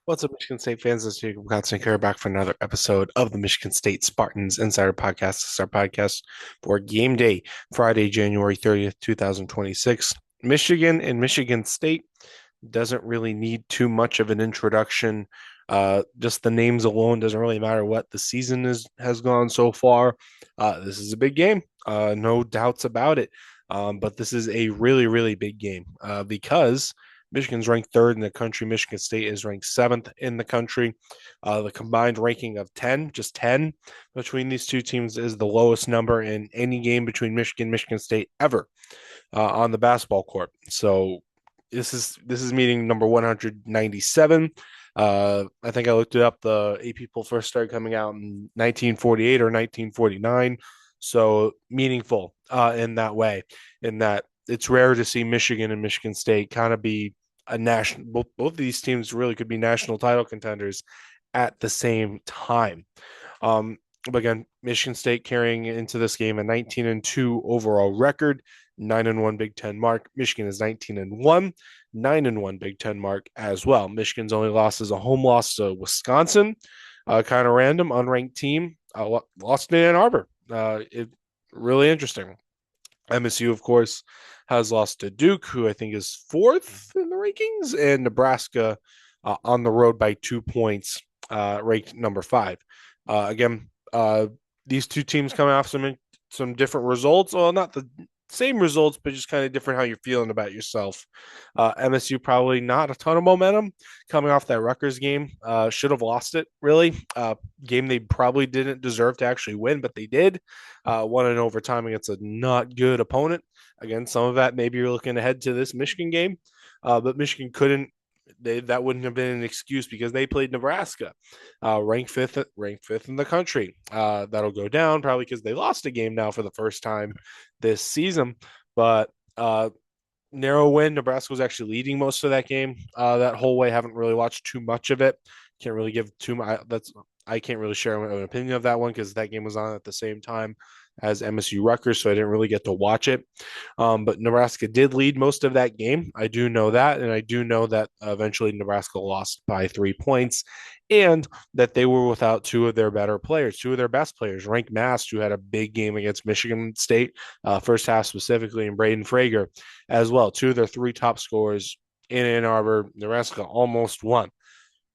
What's up, Michigan State fans? This is Jacob Kotzenker back for another episode of the Michigan State Spartans Insider Podcast. This is our podcast for game day, Friday, January 30th, 2026. Michigan and Michigan State doesn't really need too much of an introduction. Just the names alone doesn't really matter what the season has gone so far. This is a big game, no doubts about it. But this is a really, really big game because Michigan's ranked third in the country. Michigan State is ranked seventh in the country. The combined ranking of 10, just 10 between these two teams is the lowest number in any game between Michigan and Michigan State ever on the basketball court. So this is meeting number 197. I think I looked it up. The AP poll first started coming out in 1948 or 1949. So meaningful in that way, in that it's rare to see Michigan and Michigan State kind of be a national. Both of these teams really could be national title contenders at the same time. But again, Michigan State carrying into this game a 19-2 overall record, 9-1 Big Ten mark. Michigan is 19-1, 9-1 Big Ten mark as well. Michigan's only loss is a home loss to Wisconsin, kind of random, unranked team. Lost in Ann Arbor. It really interesting. MSU, of course, has lost to Duke, who I think is fourth in the rankings, and Nebraska on the road by 2 points, ranked number five. Again, these two teams coming off some different results. Well, not the same results, but just kind of different how you're feeling about yourself. MSU probably not a ton of momentum coming off that Rutgers game. Should have lost it, really. Game they probably didn't deserve to actually win, but they did. Won in overtime against a not good opponent. Again, some of that maybe you're looking ahead to this Michigan game, but Michigan couldn't. That wouldn't have been an excuse because they played Nebraska, ranked fifth in the country. That'll go down probably because they lost a game now for the first time this season. But narrow win. Nebraska was actually leading most of that game that whole way. Haven't really watched too much of it. Can't really give too much. I can't really share an opinion of that one because that game was on at the same time as MSU Rutgers, so I didn't really get to watch it. But Nebraska did lead most of that game. I do know that, and I do know that eventually Nebraska lost by 3 points, and that they were without two of their better players, two of their best players. Rank Mast, who had a big game against Michigan State, first half specifically, and Braden Frager as well. Two of their three top scorers in Ann Arbor. Nebraska almost won.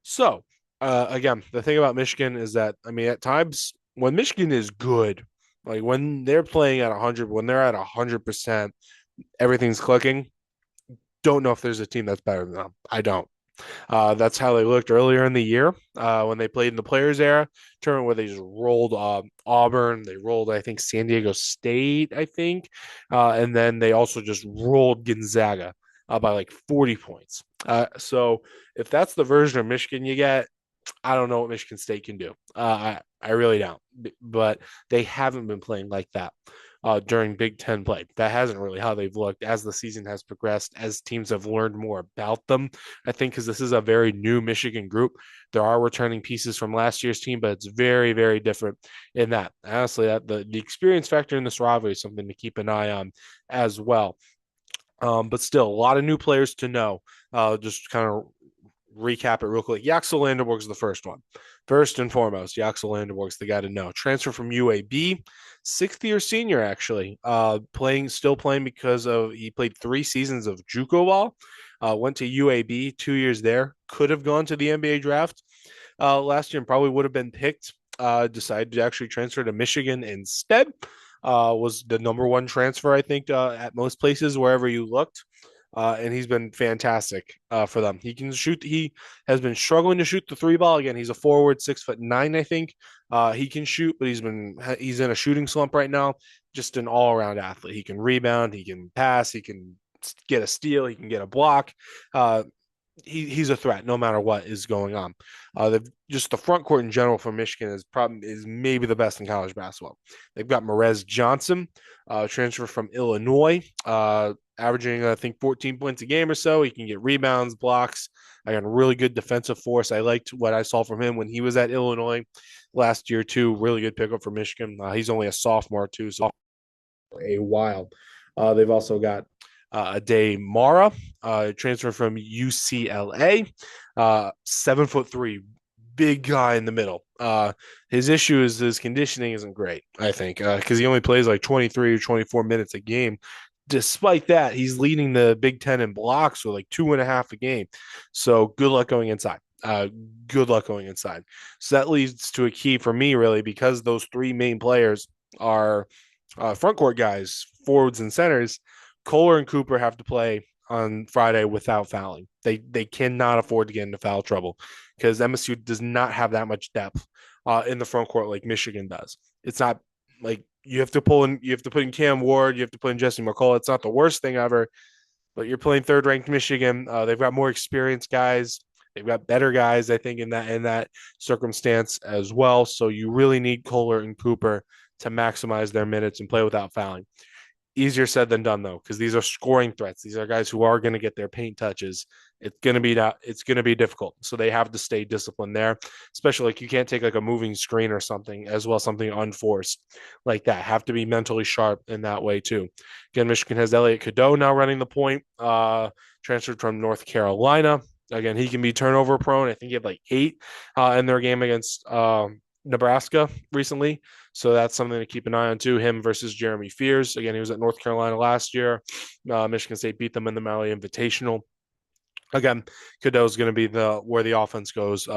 So, again, the thing about Michigan is that, I mean, at times when Michigan is good, like when they're playing at 100, when they're at 100%, everything's clicking. Don't know if there's a team that's better than them. I don't. That's how they looked earlier in the year when they played in the Players Era tournament, where they just rolled Auburn. They rolled, I think, San Diego State, I think, and then they also just rolled Gonzaga by like 40 points. So if that's the version of Michigan you get, I don't know what Michigan State can do. I really don't. But they haven't been playing like that during Big Ten play. That hasn't really how they've looked as the season has progressed, as teams have learned more about them. I think because this is a very new Michigan group, there are returning pieces from last year's team, but it's very, very different in that. Honestly, that the experience factor in this rivalry is something to keep an eye on as well. But still, a lot of new players to know. Just kind of recap it real quick. Yaxel Landerborg's the first one. First and foremost, Yaxel Landerborg's the guy to know. Transfer from UAB, sixth year senior actually. Still playing because of he played 3 seasons of JUCO ball. Went to UAB 2 years there. Could have gone to the NBA draft last year and probably would have been picked. Decided to actually transfer to Michigan instead. Was the number one transfer, I think, at most places wherever you looked. And he's been fantastic for them. He can shoot. He has been struggling to shoot the three ball. Again, he's a forward, 6'9", I think. He can shoot, but he's in a shooting slump right now. Just an all around athlete. He can rebound. He can pass. He can get a steal. He can get a block. He's a threat no matter what is going on. Just the front court in general for Michigan is maybe the best in college basketball. They've got Merez Johnson, transfer from Illinois, averaging I think 14 points a game or so. He can get rebounds, blocks. I got a really good defensive force. I liked what I saw from him when he was at Illinois last year too. Really good pickup for Michigan. He's only a sophomore too, so a while. They've also got Ade Mara, transfer from UCLA, 7'3", big guy in the middle. His issue is his conditioning isn't great, I think, because he only plays like 23 or 24 minutes a game. Despite that, he's leading the Big Ten in blocks with like 2.5 a game. So good luck going inside. Good luck going inside. So that leads to a key for me, really, because those three main players are front court guys, forwards and centers. Kohler and Cooper have to play on Friday without fouling. They cannot afford to get into foul trouble because MSU does not have that much depth in the front court like Michigan does. It's not like you have to put in Cam Ward, you have to put in Jesse McCullough. It's not the worst thing ever, but you're playing third ranked Michigan. They've got more experienced guys. They've got better guys, I think, in that circumstance as well. So you really need Kohler and Cooper to maximize their minutes and play without fouling. Easier said than done though, because these are scoring threats. These are guys who are going to get their paint touches. It's going to be difficult. So they have to stay disciplined there, especially like you can't take like a moving screen or something as well, something unforced like that. Have to be mentally sharp in that way too. Again, Michigan has Elliot Cadeau now running the point, transferred from North Carolina. Again, he can be turnover prone. I think he had like 8 in their game against Nebraska recently. So that's something to keep an eye on too. Him versus Jeremy Fears. Again, he was at North Carolina last year. Michigan State beat them in the Maui Invitational. Again, Cadeau is going to be where the offense goes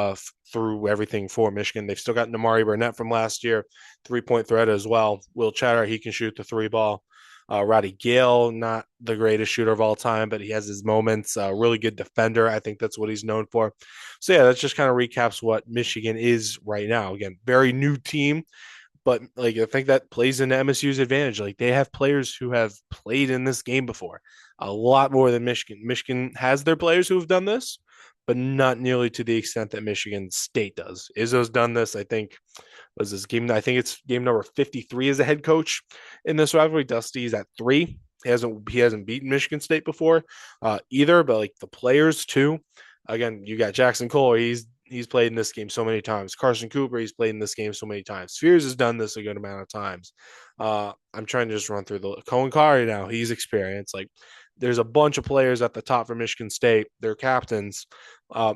through everything for Michigan. They've still got Namari Burnett from last year, 3-point threat as well. Will Chatter, he can shoot the 3 ball. Roddy Gale, not the greatest shooter of all time, but he has his moments. Really good defender. I think that's what he's known for. So yeah, that just kind of recaps what Michigan is right now. Again, very new team, but like I think that plays into MSU's advantage. Like they have players who have played in this game before, a lot more than Michigan. Michigan has their players who have done this, but not nearly to the extent that Michigan State does. Izzo's done this, I think. Was this game? I think it's game number 53 as a head coach in this rivalry. Dusty's at 3. He hasn't beaten Michigan State before either, but like the players too. Again, you got Jackson Cole. He's played in this game so many times. Carson Cooper, he's played in this game so many times. Spears has done this a good amount of times. I'm trying to just run through the Cohen Kari now. He's experienced. Like there's a bunch of players at the top for Michigan State. They're captains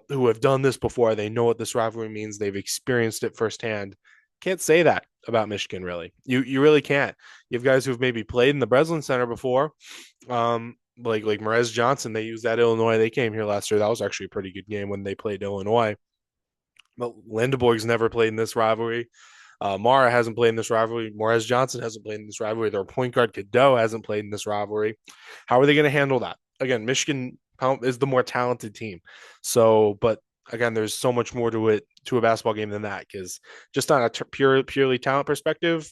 who have done this before. They know what this rivalry means. They've experienced it firsthand. Can't say that about Michigan, really. You really can't. You have guys who've maybe played in the Breslin Center before, like Merez Johnson. They used that Illinois. They came here last year. That was actually a pretty good game when they played Illinois. But Lindeborg's never played in this rivalry. Mara hasn't played in this rivalry. Morez Johnson hasn't played in this rivalry. Their point guard Cadeau hasn't played in this rivalry. How are they going to handle that? Again, Michigan is the more talented team. So, but again, there's so much more to it to a basketball game than that. Because just on a purely talent perspective,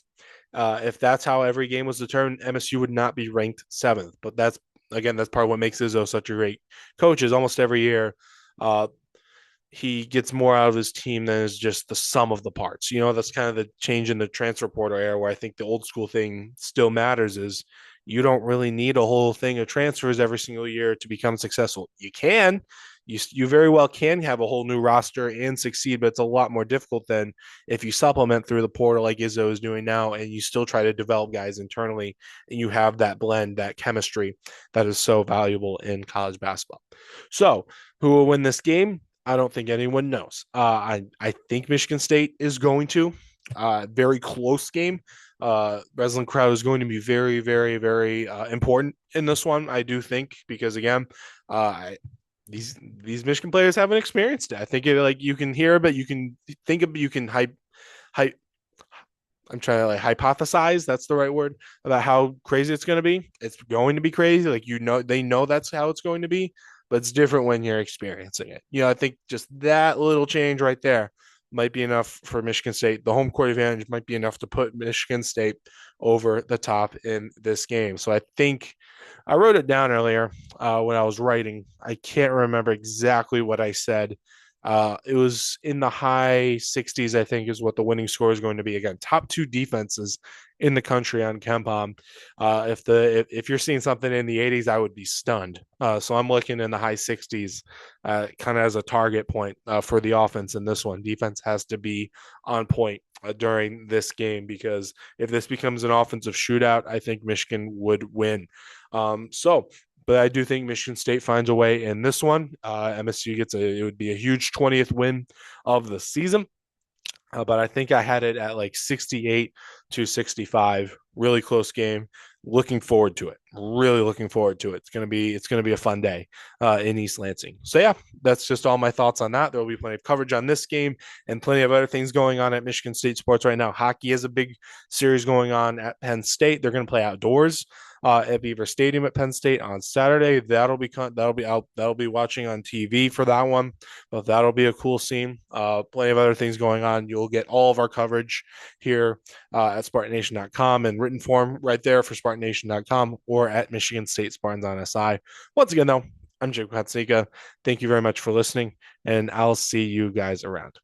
if that's how every game was determined, MSU would not be ranked 7th. But that's part of what makes Izzo such a great coach. Is almost every year. He gets more out of his team than is just the sum of the parts. That's kind of the change in the transfer portal era where I think the old school thing still matters is you don't really need a whole thing of transfers every single year to become successful. You can, you very well can have a whole new roster and succeed, but it's a lot more difficult than if you supplement through the portal like Izzo is doing now and you still try to develop guys internally and you have that blend, that chemistry that is so valuable in college basketball. So who will win this game? I don't think anyone knows. I think Michigan State is going to. Very close game. Breslin crowd is going to be very, very, very important in this one. I do think because again, these Michigan players haven't experienced it. I think like you can hear, but you can think of you can hype. I'm trying to like hypothesize. That's the right word about how crazy it's going to be. It's going to be crazy. Like they know that's how it's going to be, but it's different when you're experiencing it. I think just that little change right there might be enough for Michigan State. The home court advantage might be enough to put Michigan State over the top in this game. So I think I wrote it down earlier when I was writing. I can't remember exactly what I said. It was in the high 60s, I think, is what the winning score is going to be. Again, top 2 defenses in the country on KenPom. If you're seeing something in the 80s, I would be stunned. So I'm looking in the high 60s, kind of as a target point for the offense in this one. Defense has to be on point during this game because if this becomes an offensive shootout, I think Michigan would win. So but I do think Michigan State finds a way in this one. MSU it would be a huge 20th win of the season. But I think I had it at like 68 to 65. Really close game. Looking forward to it. Really looking forward to it. It's gonna be a fun day in East Lansing. So yeah, that's just all my thoughts on that. There will be plenty of coverage on this game and plenty of other things going on at Michigan State sports right now. Hockey has a big series going on at Penn State. They're going to play outdoors at Beaver Stadium at Penn State on Saturday. That'll be watching on TV for that one. But that'll be a cool scene. Plenty of other things going on. You'll get all of our coverage here at SpartanNation.com in written form right there for SpartanNation.com or at Michigan State Spartans on SI. Once again, though, I'm Jake Katsika. Thank you very much for listening, and I'll see you guys around.